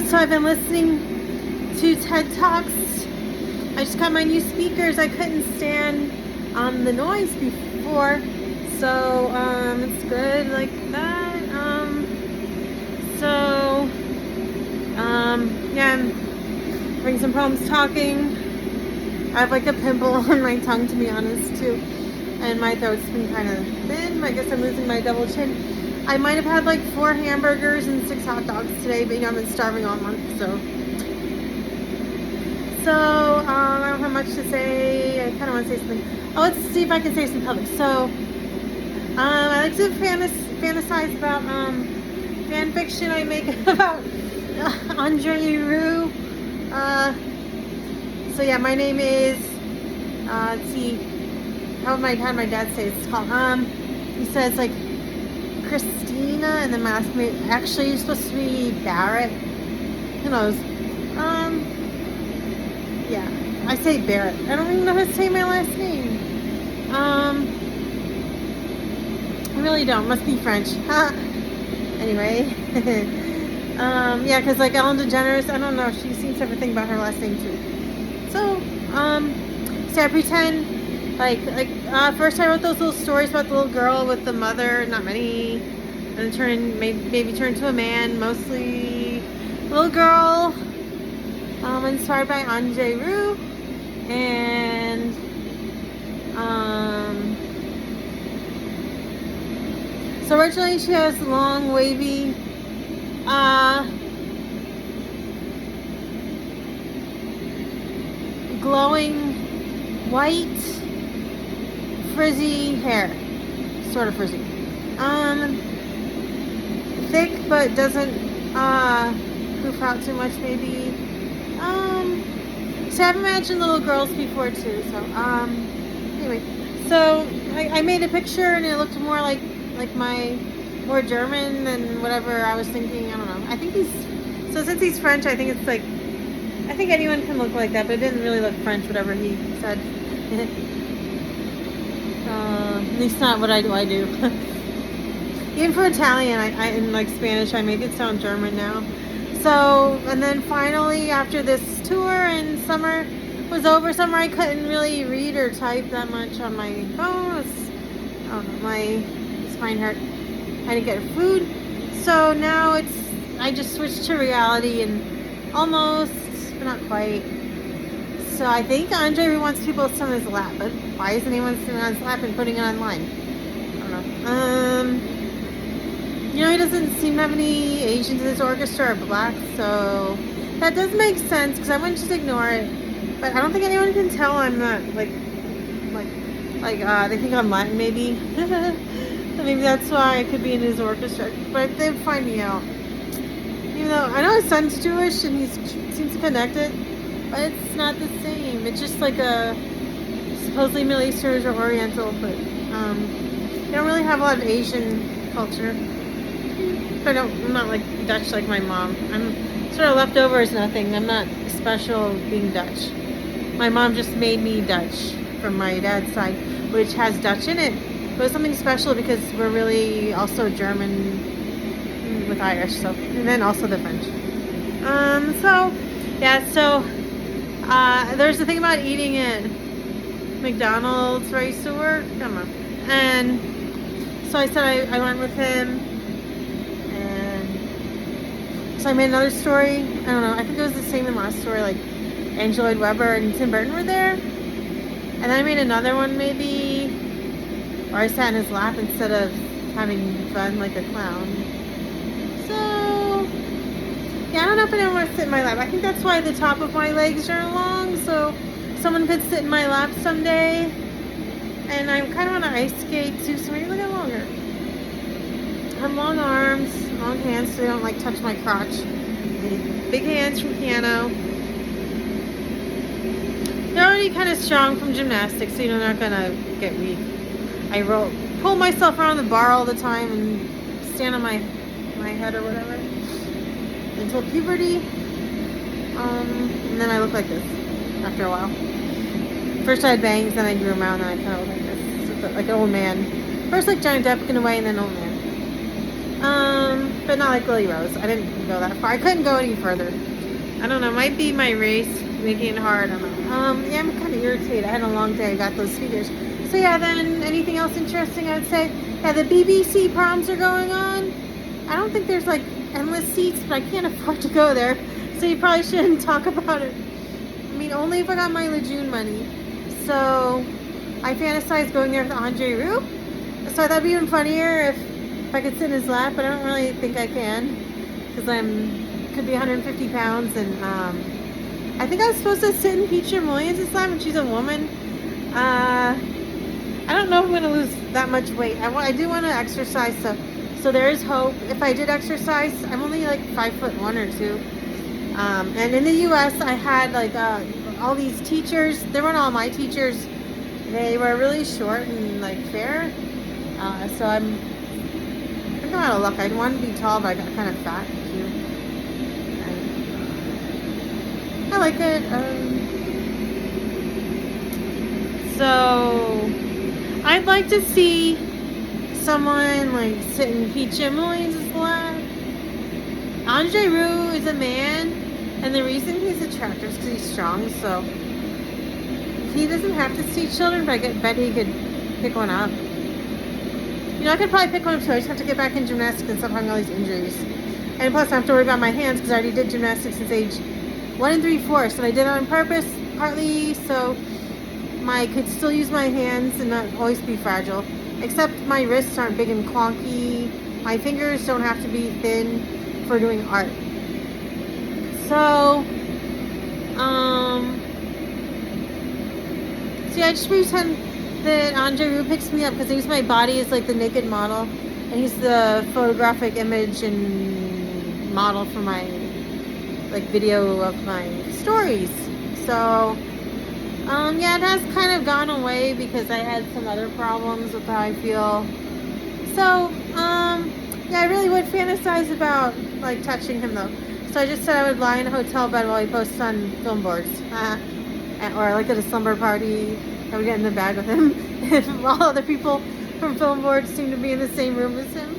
So I've been listening to TED Talks. I just got my new speakers. I couldn't stand the noise before, so it's good like that. Yeah, I'm having some problems talking. I have like a pimple on my tongue, to be honest, too, and my throat's been kind of thin. I guess I'm losing my double chin. I might have had like 4 hamburgers and 6 hot dogs today, but I've been starving all month, so I don't have much to say. I kind of want to say something. Oh, let's see if I can say some public. So I like to fantasize about fan fiction I make about Andre Rue. So yeah, my name is let's see, how my dad say it's called. He says like Christina, and then my last name actually you're supposed to be Barrett. Who knows? Yeah, I say Barrett. I don't even know how to say my last name. I really don't. Must be French. Anyway. Yeah, because like Ellen DeGeneres, I don't know. She seems to have a thing about her last name too. So I pretend like first I wrote those little stories about the little girl with the mother, not many, and then maybe turn to a man, mostly little girl. Inspired by Andre Rue, and so originally she has long, wavy, glowing, white, frizzy hair, sort of frizzy, thick but doesn't poof out too much, maybe. So I've imagined little girls before too. So anyway, so I made a picture and it looked more like my more German than whatever I was thinking. I don't know. I think since he's French, I think it's like, I think anyone can look like that, but it didn't really look French, whatever he said. At least not what I do. Even for Italian, I in like Spanish, I make it sound German now. So, and then finally, after this tour and summer was over, I couldn't really read or type that much on my phone. I don't know, my spine hurt. I didn't get food. So now I just switched to reality and almost, but not quite. So I think Andre wants people to sit on his lap, but why isn't anyone sitting on his lap and putting it online? I don't know. He doesn't seem to have any Asians in his orchestra or black, so that does make sense because I wouldn't just ignore it. But I don't think anyone can tell I'm not they think I'm Latin maybe. So maybe that's why I could be in his orchestra. But they'd find me out. Even though I know his son's Jewish and he seems to connect it, but it's not the same. It's just like a supposedly Middle Eastern or Oriental, but they don't really have a lot of Asian culture. I'm not like Dutch like my mom. I'm sort of left over as nothing. I'm not special being Dutch. My mom just made me Dutch from my dad's side, which has Dutch in it. But it's something special because we're really also German with Irish, so, and then also the French. There's the thing about eating at McDonald's where I used to work. Come on. And so I said I went with him. So I made another story. I don't know. I think it was the same in the last story. Like Andrew Lloyd Webber and Tim Burton were there. And then I made another one maybe where I sat in his lap instead of having fun like a clown. So yeah, I don't know if anyone wants to sit in my lap. I think that's why the top of my legs are long. So someone could sit in my lap someday. And I kind of want to ice skate too, so maybe a little longer. I have long arms, long hands, so they don't like touch my crotch. Big hands from piano. They're already kind of strong from gymnastics, so they're not gonna get weak. I pull myself around the bar all the time and stand on my head or whatever until puberty. And then I look like this after a while. First I had bangs, then I grew them out, and then I kind of look like this, so like an old man. First like Johnny Depp in a way, and then old man. But not like Lily Rose. I didn't go that far. I couldn't go any further. I don't know. Might be my race making it hard. I don't know. Yeah, I'm kind of irritated. I had a long day. I got those speakers. So yeah, then anything else interesting? I would say, yeah, the BBC proms are going on. I don't think there's like endless seats, but I can't afford to go there. So you probably shouldn't talk about it. I mean, only if I got my Lejeune money. So I fantasize going there with Andre Rieu. So I thought it'd be even funnier if I could sit in his lap, but I don't really think I can because could be 150 pounds, and I think I was supposed to sit in Peach Williams' lap, and she's a woman. I don't know if I'm gonna lose that much weight. I do want to exercise, so there is hope. If I did exercise, I'm only like 5'1" or 2. And in the U.S., I had like all these teachers. They weren't all my teachers. They were really short and like fair. So I think I'm out of luck. I wanted to be tall, but I got kind of fat and cute. And I like it. So I'd like to see someone like sit in Pete Williams' lap. Andre Rieu is a man, and the reason he's attractive is because he's strong. So he doesn't have to see children, but I bet he could pick one up. You know, I could probably pick one up too. I just have to get back in gymnastics and stop having all these injuries. And plus, I have to worry about my hands because I already did gymnastics since age 1 3/4. And I did it on purpose, partly so I could still use my hands and not always be fragile. Except my wrists aren't big and clunky. My fingers don't have to be thin for doing art. So, see, I just pretend that Andre Rieu picks me up because I use my body as like the naked model, and he's the photographic image and model for my like video of my stories. So yeah, it has kind of gone away because I had some other problems with how I feel. So yeah, I really would fantasize about like touching him though. So I just said I would lie in a hotel bed while he posts on film boards, or like at a slumber party. I would get in the bag with him if all other people from film boards seem to be in the same room as him.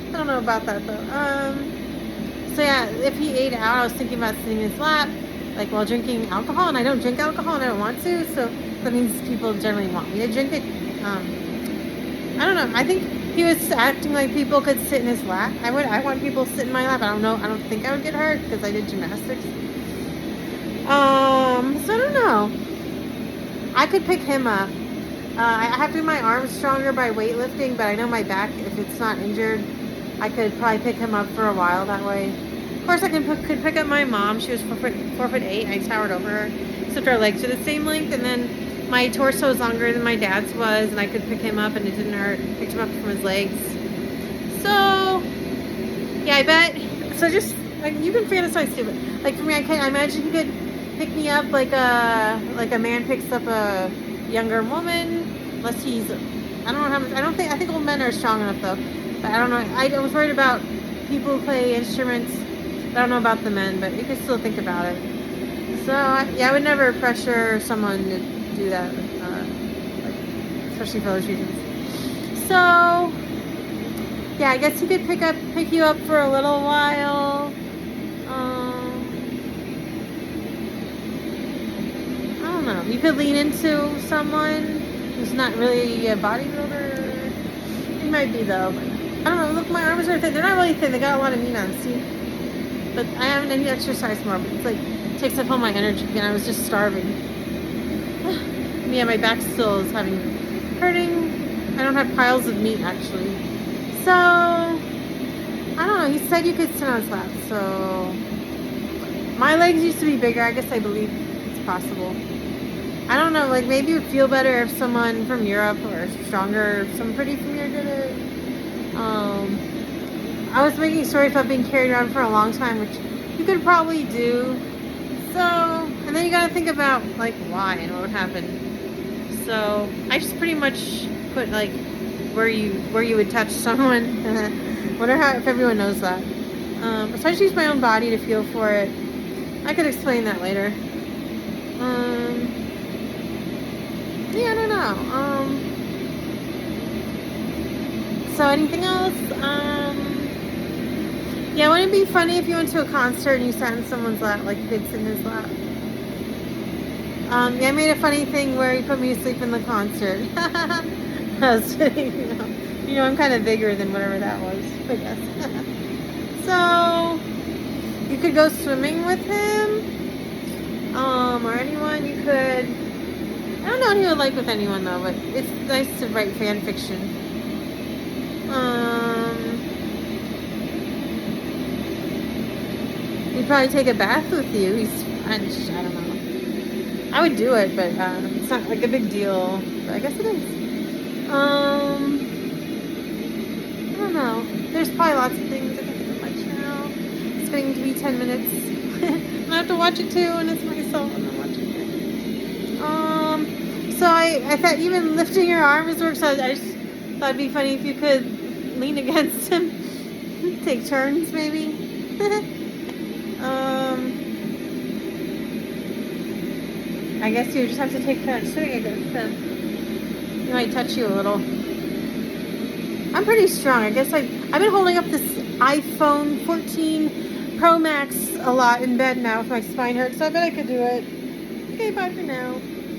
I don't know about that though. So yeah, if he ate out, I was thinking about sitting in his lap, like while drinking alcohol, and I don't drink alcohol and I don't want to, so that means people generally want me to drink it. I don't know. I think he was acting like people could sit in his lap. I want people to sit in my lap. I don't know. I don't think I would get hurt because I did gymnastics. So I don't know. I could pick him up. I have to do my arms stronger by weightlifting, but I know my back, if it's not injured, I could probably pick him up for a while that way. Of course, I could pick up my mom. She was 4'8". I towered over her, except our legs are the same length, and then my torso is longer than my dad's was, and I could pick him up and it didn't hurt. Picked him up from his legs. So yeah, I bet. So just like you can fantasize too, but like for me, I imagine he could pick me up like a man picks up a younger woman, unless he's, I don't know how much, I think old men are strong enough though, but I don't know. I was worried about people who play instruments. I don't know about the men, but you can still think about it. So yeah, I would never pressure someone to do that, like, especially for those reasons. So yeah, I guess he could pick you up for a little while. I don't know. You could lean into someone who's not really a bodybuilder. He might be though. But I don't know. Look, my arms are thin. They're not really thin. They got a lot of meat on. See, but I haven't any exercise more. But it's like it takes up all my energy, and I was just starving. Yeah, my back still is hurting. I don't have piles of meat actually. So I don't know. He said you could sit on his lap. So my legs used to be bigger. I guess I believe it's possible. I don't know, like maybe it would feel better if someone from Europe or stronger, if someone pretty from here did it. I was making stories about being carried around for a long time, which you could probably do. So, and then you gotta think about like why and what would happen. So I just pretty much put like where you would touch someone. Wonder if everyone knows that. So I just use my own body to feel for it. I could explain that later. Yeah, I don't know. So anything else? Yeah, wouldn't it be funny if you went to a concert and you sat in someone's lap, like Fitz in his lap? Yeah, I made a funny thing where he put me to sleep in the concert. I was kidding, I'm kind of bigger than whatever that was, I guess. So, you could go swimming with him, or anyone. You could, I don't know what he would like with anyone though, but it's nice to write fan fiction. He'd probably take a bath with you. I don't know. I would do it, but it's not like a big deal. But I guess it is. I don't know. There's probably lots of things I can watch now. It's getting to be 10 minutes. I have to watch it too, and it's myself and I'm watching it. So I thought even lifting your arms works. So I just thought it'd be funny if you could lean against him, take turns maybe. I guess you just have to take turns sitting against him. He might touch you a little. I'm pretty strong. I guess I've been holding up this iPhone 14 Pro Max a lot in bed now if my spine hurts, so I bet I could do it. Okay, bye for now.